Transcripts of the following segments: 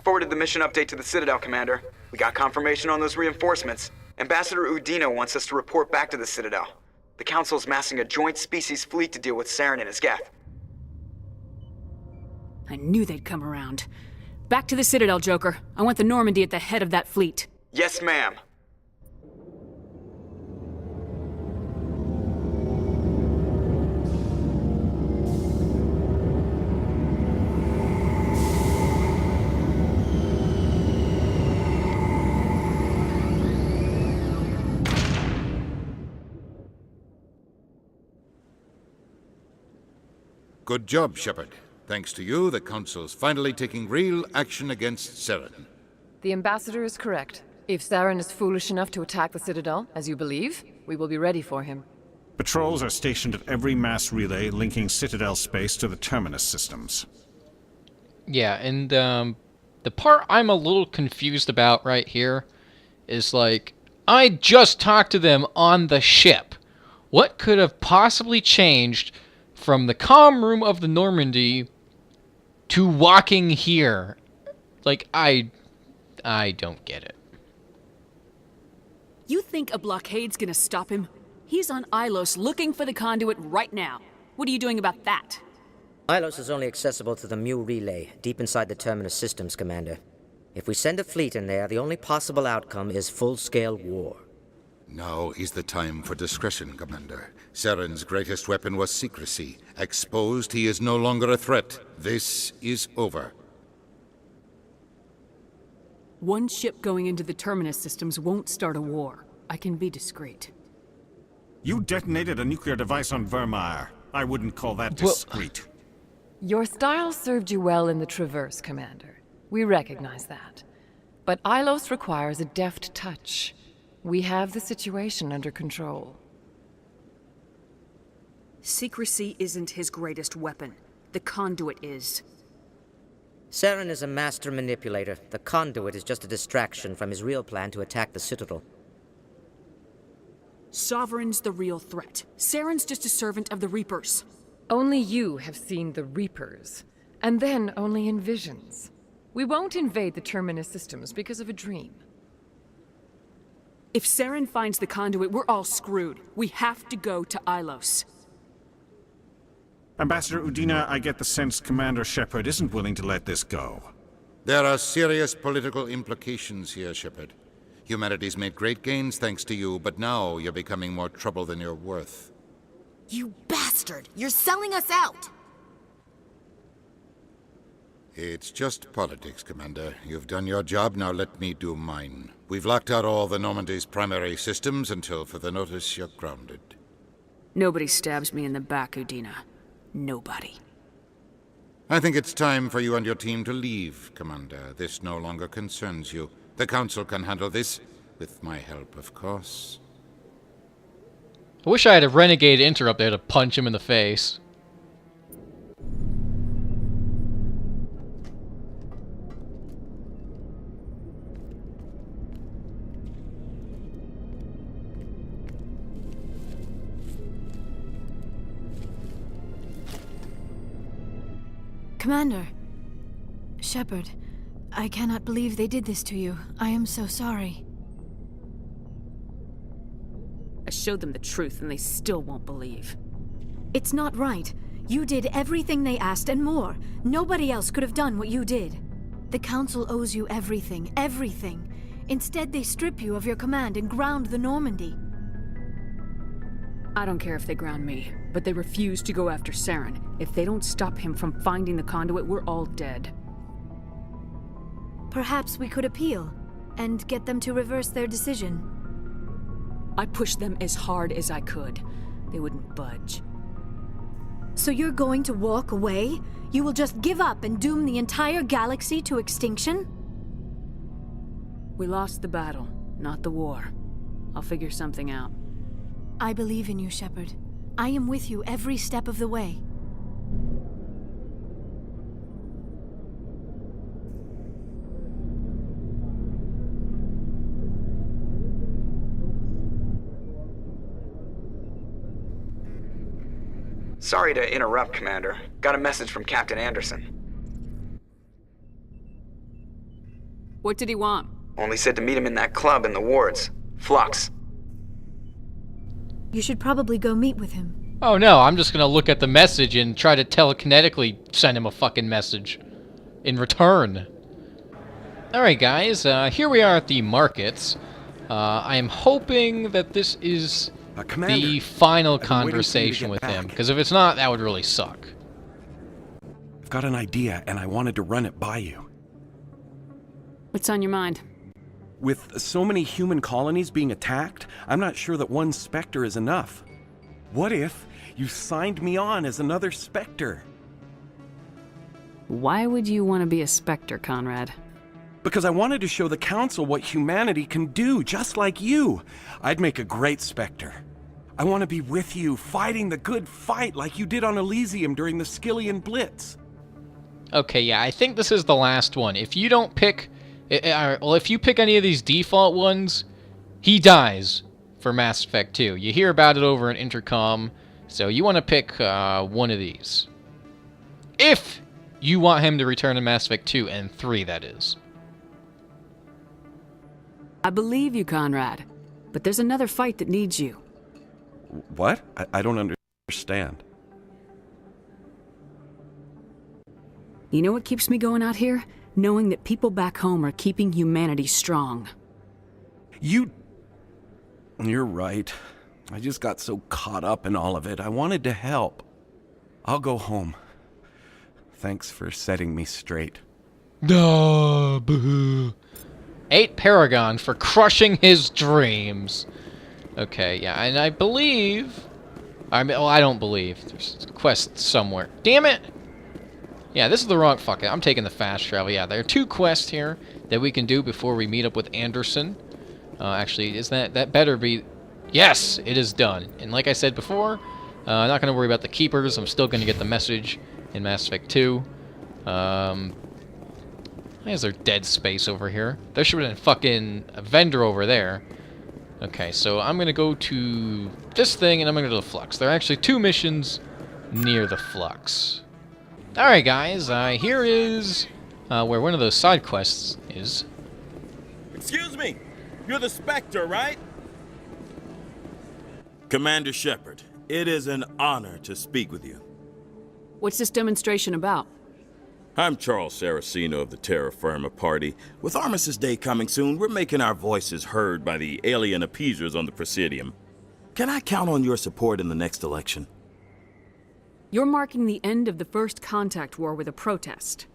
forwarded the mission update to the Citadel, Commander. We got confirmation on those reinforcements. Ambassador Udina wants us to report back to the Citadel. The Council's massing a joint species fleet to deal with Saren and his Geth. I knew they'd come around. Back to the Citadel, Joker. I want the Normandy at the head of that fleet. Yes, ma'am. Good job, Shepard. Thanks to you, the Council's finally taking real action against Saren. The Ambassador is correct. If Saren is foolish enough to attack the Citadel, as you believe, we will be ready for him. Patrols are stationed at every mass relay linking Citadel space to the Terminus systems. Yeah, and the part I'm a little confused about right here is like, I just talked to them on the ship. What could have possibly changed from the comm room of the Normandy to walking here? Like, I don't get it. You think a blockade's gonna stop him? He's on Ilos looking for the conduit right now. What are you doing about that? Ilos is only accessible to the Mu relay, deep inside the Terminus systems, Commander. If we send a fleet in there, the only possible outcome is full-scale war. Now is the time for discretion, Commander. Saren's greatest weapon was secrecy. Exposed, he is no longer a threat. This is over. One ship going into the Terminus systems won't start a war. I can be discreet. You detonated a nuclear device on Vermeer. I wouldn't call that discreet. Your style served you well in the Traverse, Commander. We recognize that. But Ilos requires a deft touch. We have the situation under control. Secrecy isn't his greatest weapon. The conduit is. Saren is a master manipulator. The conduit is just a distraction from his real plan to attack the Citadel. Sovereign's the real threat. Saren's just a servant of the Reapers. Only you have seen the Reapers, and then only in visions. We won't invade the Terminus systems because of a dream. If Saren finds the conduit, we're all screwed. We have to go to Ilos. Ambassador Udina, I get the sense Commander Shepard isn't willing to let this go. There are serious political implications here, Shepard. Humanity's made great gains thanks to you, but now you're becoming more trouble than you're worth. You bastard! You're selling us out! It's just politics, Commander. You've done your job, now let me do mine. We've locked out all the Normandy's primary systems until further notice you're grounded. Nobody stabs me in the back, Udina. Nobody. I think it's time for you and your team to leave, Commander. This no longer concerns you. The Council can handle this, with my help, of course. I wish I had a renegade Inter up there to punch him in the face. Commander. Shepard, I cannot believe they did this to you. I am so sorry. I showed them the truth and they still won't believe. It's not right. You did everything they asked and more. Nobody else could have done what you did. The Council owes you everything, everything. Instead, they strip you of your command and ground the Normandy. I don't care if they ground me, but they refuse to go after Saren. If they don't stop him from finding the conduit, we're all dead. Perhaps we could appeal, and get them to reverse their decision. I pushed them as hard as I could. They wouldn't budge. So you're going to walk away? You will just give up and doom the entire galaxy to extinction? We lost the battle, not the war. I'll figure something out. I believe in you, Shepard. I am with you every step of the way. Sorry to interrupt, Commander. Got a message from Captain Anderson. What did he want? Only said to meet him in that club in the wards. Flux. You should probably go meet with him. Oh no, I'm just gonna look at the message and try to telekinetically send him a fucking message in return. Alright guys, here we are at the markets. I am hoping that this is the final conversation with him, because if it's not, that would really suck. I've got an idea, and I wanted to run it by you. What's on your mind? With so many human colonies being attacked, I'm not sure that one Spectre is enough. What if you signed me on as another Spectre? Why would you want to be a Spectre, Conrad? Because I wanted to show the Council what humanity can do, just like you. I'd make a great Spectre. I want to be with you, fighting the good fight like you did on Elysium during the Skillian Blitz. Okay, yeah, I think this is the last one. If you don't pick... well, if you pick any of these default ones, he dies for Mass Effect 2. You hear about it over an intercom, so you want to pick one of these. If you want him to return in Mass Effect 2 and 3, that is. I believe you, Conrad, but there's another fight that needs you. What? I don't understand. You know what keeps me going out here? Knowing that people back home are keeping humanity strong. You're right. I just got so caught up in all of it. I wanted to help. I'll go home. Thanks for setting me straight. Boo. 8 Paragon for crushing his dreams. Okay, yeah, and I believe... I don't believe. There's a quest somewhere. Damn it! Yeah, this is the wrong... Fuck it, I'm taking the fast travel. Yeah, there are 2 quests here that we can do before we meet up with Anderson. Actually, is that better be... Yes! It is done. And like I said before, I'm not going to worry about the Keepers. I'm still going to get the message in Mass Effect 2. Why is there dead space over here? There should have been fucking a vendor over there. Okay, so I'm going to go to this thing, and I'm going to go to the Flux. There are actually 2 missions near the Flux. Alright, guys, here is where one of those side quests is. Excuse me! You're the Spectre, right? Commander Shepard, it is an honor to speak with you. What's this demonstration about? I'm Charles Saracino of the Terra Firma Party. With Armistice Day coming soon, we're making our voices heard by the alien appeasers on the Presidium. Can I count on your support in the next election? You're marking the end of the First Contact War with a protest.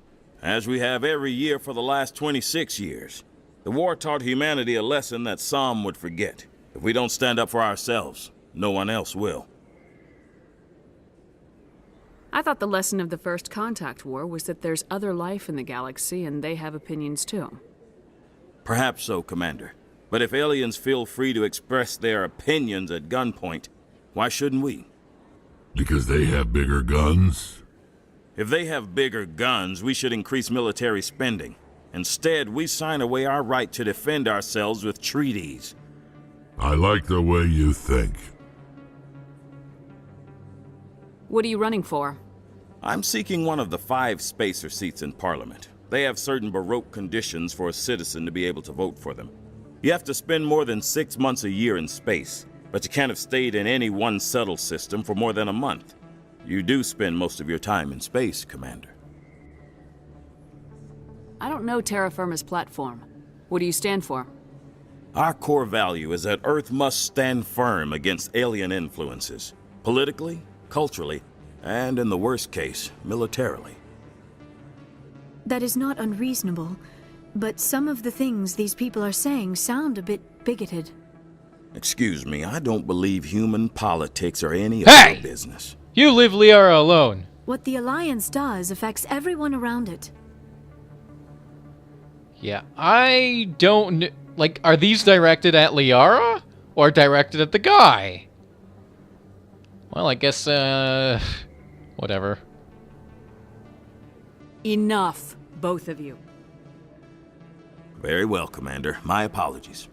As we have every year for the last 26 years. The war taught humanity a lesson that some would forget. If we don't stand up for ourselves, no one else will. I thought the lesson of the First Contact War was that there's other life in the galaxy and they have opinions too. Perhaps so, Commander. But if aliens feel free to express their opinions at gunpoint, why shouldn't we? Because they have bigger guns? If they have bigger guns, we should increase military spending. Instead, we sign away our right to defend ourselves with treaties. I like the way you think. What are you running for? I'm seeking one of the 5 spacer seats in Parliament. They have certain Baroque conditions for a citizen to be able to vote for them. You have to spend more than 6 months a year in space, but you can't have stayed in any one settled system for more than a month. You do spend most of your time in space, Commander. I don't know Terra Firma's platform. What do you stand for? Our core value is that Earth must stand firm against alien influences, politically, culturally, and in the worst case, militarily. That is not unreasonable, but some of the things these people are saying sound a bit bigoted. Excuse me, I don't believe human politics are any of Hey! your business. You leave Liara alone. What the Alliance does affects everyone around it. Yeah, I don't... Like, are these directed at Liara? Or directed at the guy? Well, I guess, whatever. Enough, both of you. Very well, Commander. My apologies.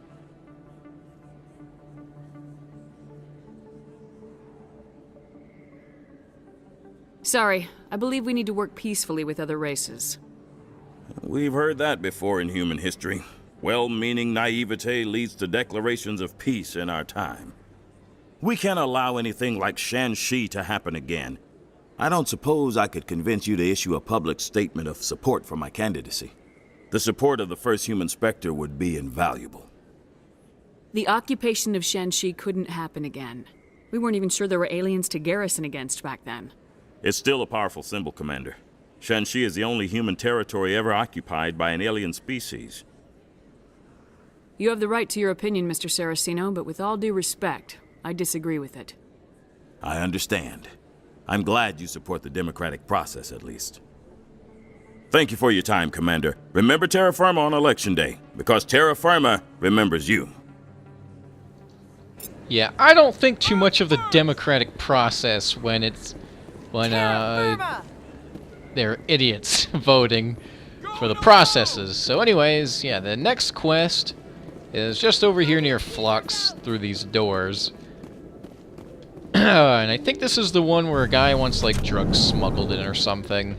Sorry, I believe we need to work peacefully with other races. We've heard that before in human history. Well-meaning naivete leads to declarations of peace in our time. We can't allow anything like Shan-Shi to happen again. I don't suppose I could convince you to issue a public statement of support for my candidacy. The support of the first human Spectre would be invaluable. The occupation of Shan-Shi couldn't happen again. We weren't even sure there were aliens to garrison against back then. It's still a powerful symbol, Commander. Shan-Shi is the only human territory ever occupied by an alien species. You have the right to your opinion, Mr. Saracino, but with all due respect, I disagree with it. I understand. I'm glad you support the democratic process, at least. Thank you for your time, Commander. Remember Terra Firma on Election Day, because Terra Firma remembers you. Yeah, I don't think too much of the democratic process when they're idiots voting for the processes. So anyways, yeah, the next quest is just over here near Flux through these doors. And I think this is the one where a guy wants, like, drugs smuggled in or something.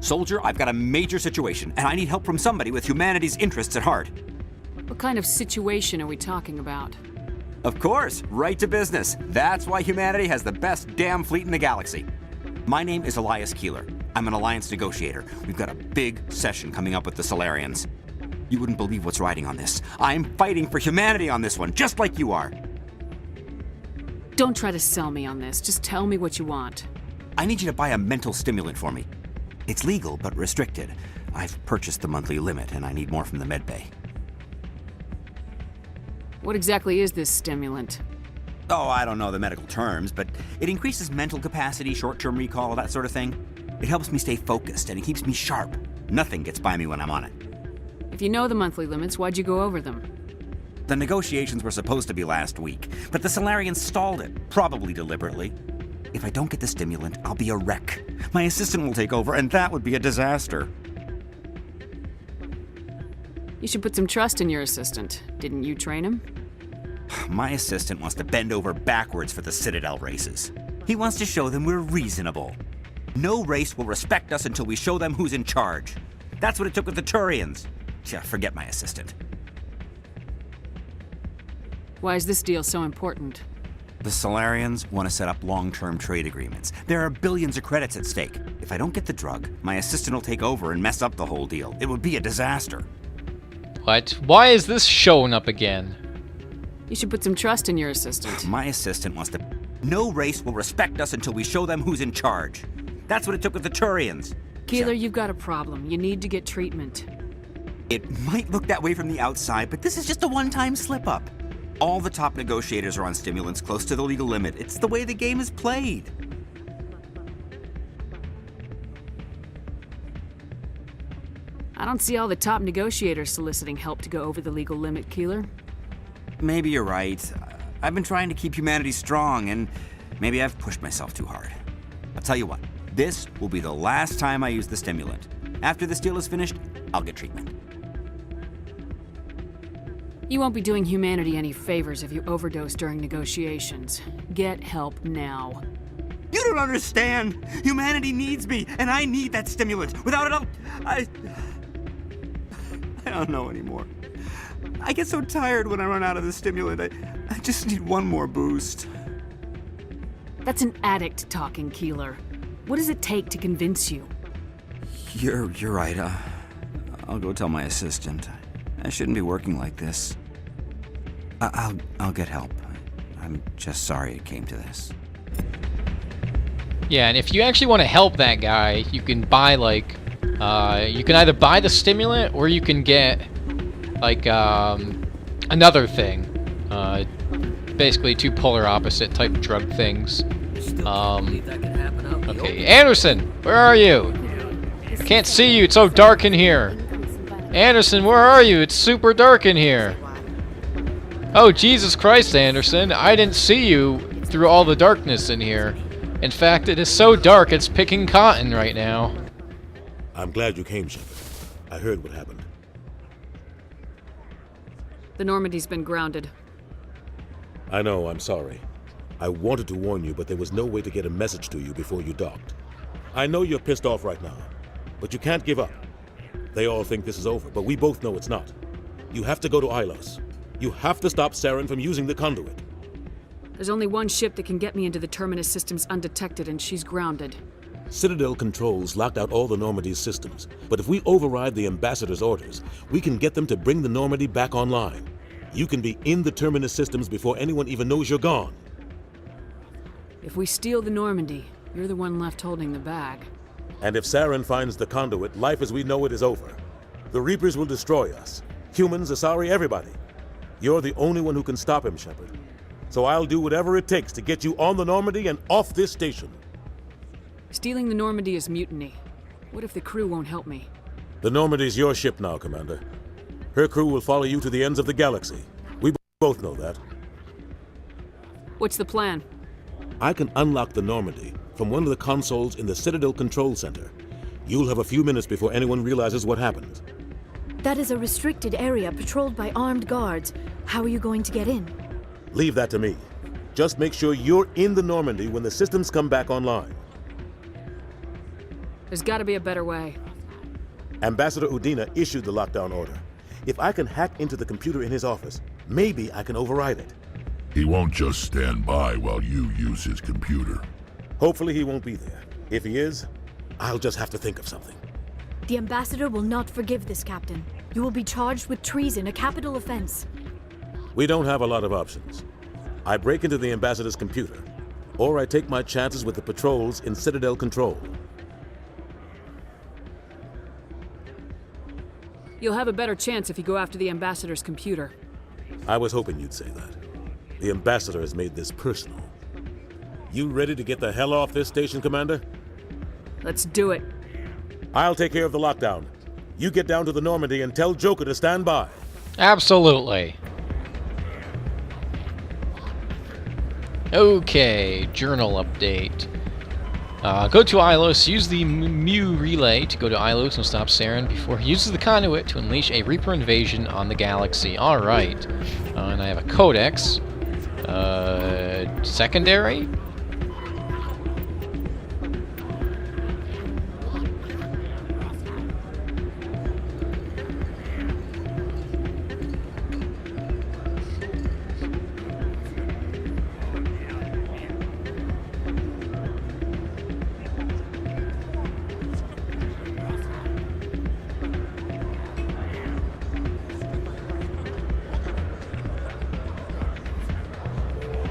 Soldier, I've got a major situation, and I need help from somebody with humanity's interests at heart. What kind of situation are we talking about? Of course, right to business. That's why humanity has the best damn fleet in the galaxy. My name is Elias Keeler. I'm an alliance negotiator. We've got a big session coming up with the Solarians. You wouldn't believe what's riding on this. I'm fighting for humanity on this one, just like you are. Don't try to sell me on this. Just tell me what you want. I need you to buy a mental stimulant for me. It's legal, but restricted. I've purchased the monthly limit, and I need more from the medbay. What exactly is this stimulant? Oh, I don't know the medical terms, but it increases mental capacity, short-term recall, that sort of thing. It helps me stay focused, and it keeps me sharp. Nothing gets by me when I'm on it. If you know the monthly limits, why'd you go over them? The negotiations were supposed to be last week, but the Solarians stalled it, probably deliberately. If I don't get the stimulant, I'll be a wreck. My assistant will take over, and that would be a disaster. You should put some trust in your assistant. Didn't you train him? My assistant wants to bend over backwards for the Citadel races. He wants to show them we're reasonable. No race will respect us until we show them who's in charge. That's what it took with the Turians. Yeah, forget my assistant. Why is this deal so important? The Solarians want to set up long-term trade agreements. There are billions of credits at stake. If I don't get the drug, my assistant will take over and mess up the whole deal. It would be a disaster. What? Why is this showing up again? You should put some trust in your assistant. My assistant wants to... No race will respect us until we show them who's in charge. That's what it took with the Turians. Keeler, you've got a problem. You need to get treatment. It might look that way from the outside, but this is just a one-time slip-up. All the top negotiators are on stimulants close to the legal limit. It's the way the game is played. I don't see all the top negotiators soliciting help to go over the legal limit, Keeler. Maybe you're right. I've been trying to keep humanity strong, and maybe I've pushed myself too hard. I'll tell you what, this will be the last time I use the stimulant. After this deal is finished, I'll get treatment. You won't be doing humanity any favors if you overdose during negotiations. Get help now. You don't understand! Humanity needs me, and I need that stimulant. Without it, I don't know anymore. I get so tired when I run out of the stimulant. I just need one more boost. That's an addict talking, Keeler. What does it take to convince you? You're right. I'll go tell my assistant. I shouldn't be working like this. I'll get help. I'm just sorry it came to this. Yeah, and if you actually want to help that guy, you can buy, like, you can either buy the stimulant or you can get, like, another thing. Basically two polar opposite type drug things. Okay, Anderson, where are you? I can't see you, it's so dark in here. Anderson, where are you? It's super dark in here. Oh, Jesus Christ, Anderson, I didn't see you through all the darkness in here. In fact, it is so dark, it's picking cotton right now. I'm glad you came, Shepard. I heard what happened. The Normandy's been grounded. I know, I'm sorry. I wanted to warn you, but there was no way to get a message to you before you docked. I know you're pissed off right now, but you can't give up. They all think this is over, but we both know it's not. You have to go to Ilos. You have to stop Saren from using the conduit. There's only one ship that can get me into the Terminus systems undetected, and she's grounded. Citadel controls locked out all the Normandy's systems, but if we override the Ambassador's orders, we can get them to bring the Normandy back online. You can be in the Terminus systems before anyone even knows you're gone. If we steal the Normandy, you're the one left holding the bag. And if Saren finds the conduit, life as we know it is over. The Reapers will destroy us. Humans, Asari, everybody. You're the only one who can stop him, Shepard. So I'll do whatever it takes to get you on the Normandy and off this station. Stealing the Normandy is mutiny. What if the crew won't help me? The Normandy's your ship now, Commander. Her crew will follow you to the ends of the galaxy. We both know that. What's the plan? I can unlock the Normandy from one of the consoles in the Citadel Control Center. You'll have a few minutes before anyone realizes what happened. That is a restricted area patrolled by armed guards. How are you going to get in? Leave that to me. Just make sure you're in the Normandy when the systems come back online. There's gotta be a better way. Ambassador Udina issued the lockdown order. If I can hack into the computer in his office, maybe I can override it. He won't just stand by while you use his computer. Hopefully he won't be there. If he is, I'll just have to think of something. The Ambassador will not forgive this, Captain. You will be charged with treason, a capital offense. We don't have a lot of options. I break into the Ambassador's computer, or I take my chances with the patrols in Citadel Control. You'll have a better chance if you go after the Ambassador's computer. I was hoping you'd say that. The Ambassador has made this personal. You ready to get the hell off this station, Commander? Let's do it. I'll take care of the lockdown. You get down to the Normandy and tell Joker to stand by. Absolutely. Okay, journal update. Go to Ilos, use the Mu relay to go to Ilos and stop Saren before he uses the conduit to unleash a Reaper invasion on the galaxy. Alright. And I have a codex. Secondary?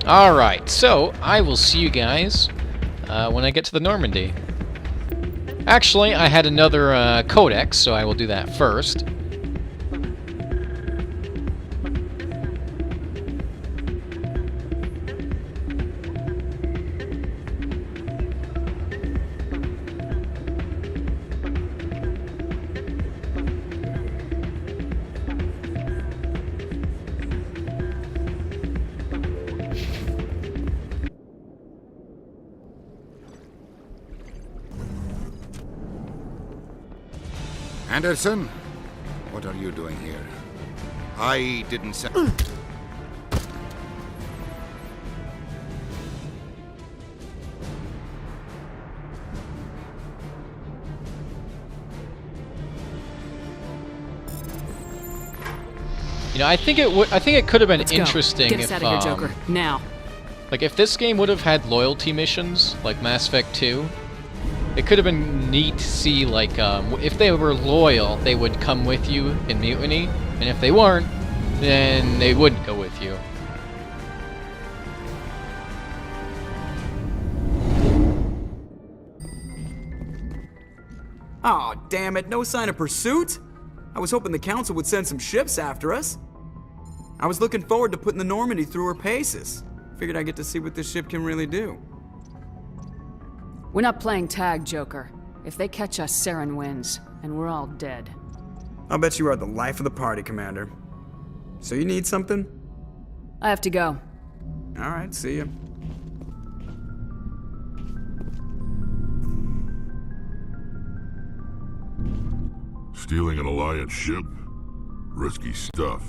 Alright, so I will see you guys when I get to the Normandy. Actually, I had another codex, so I will do that first. Anderson, what are you doing here? I didn't say... You know, I think it could have been interesting Get us if, out of here, Joker. Now. like, if this game would have had loyalty missions, like Mass Effect 2, it could have been neat to see, like, if they were loyal, they would come with you in Mutiny, and if they weren't, then they wouldn't go with you. Aw, damn it, no sign of pursuit? I was hoping the Council would send some ships after us. I was looking forward to putting the Normandy through her paces. Figured I'd get to see what this ship can really do. We're not playing tag, Joker. If they catch us, Saren wins, and we're all dead. I'll bet you are the life of the party, Commander. So you need something? I have to go. Alright, see ya. Stealing an Alliance ship? Risky stuff.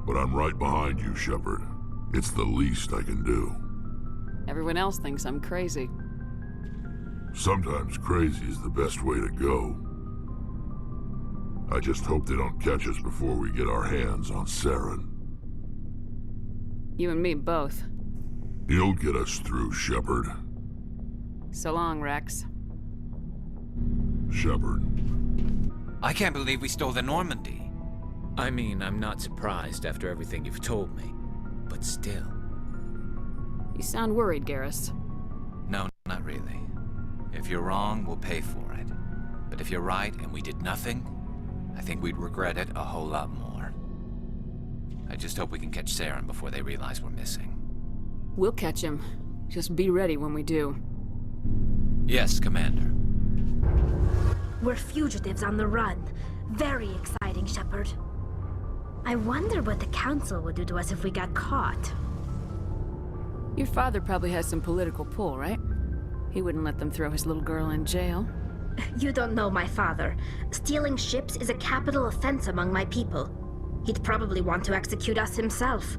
But I'm right behind you, Shepard. It's the least I can do. Everyone else thinks I'm crazy. Sometimes crazy is the best way to go. I just hope they don't catch us before we get our hands on Saren. You and me both. He'll get us through, Shepard. So long, Rex. Shepard. I can't believe we stole the Normandy. I mean, I'm not surprised after everything you've told me, but still. You sound worried, Garrus. No, not really. If you're wrong, we'll pay for it. But if you're right and we did nothing, I think we'd regret it a whole lot more. I just hope we can catch Saren before they realize we're missing. We'll catch him. Just be ready when we do. Yes, Commander. We're fugitives on the run. Very exciting, Shepard. I wonder what the Council would do to us if we got caught. Your father probably has some political pull, right? He wouldn't let them throw his little girl in jail. You don't know my father. Stealing ships is a capital offense among my people. He'd probably want to execute us himself.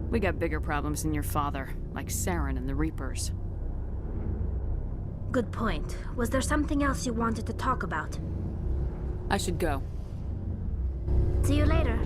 We got bigger problems than your father, like Saren and the Reapers. Good point. Was there something else you wanted to talk about? I should go. See you later.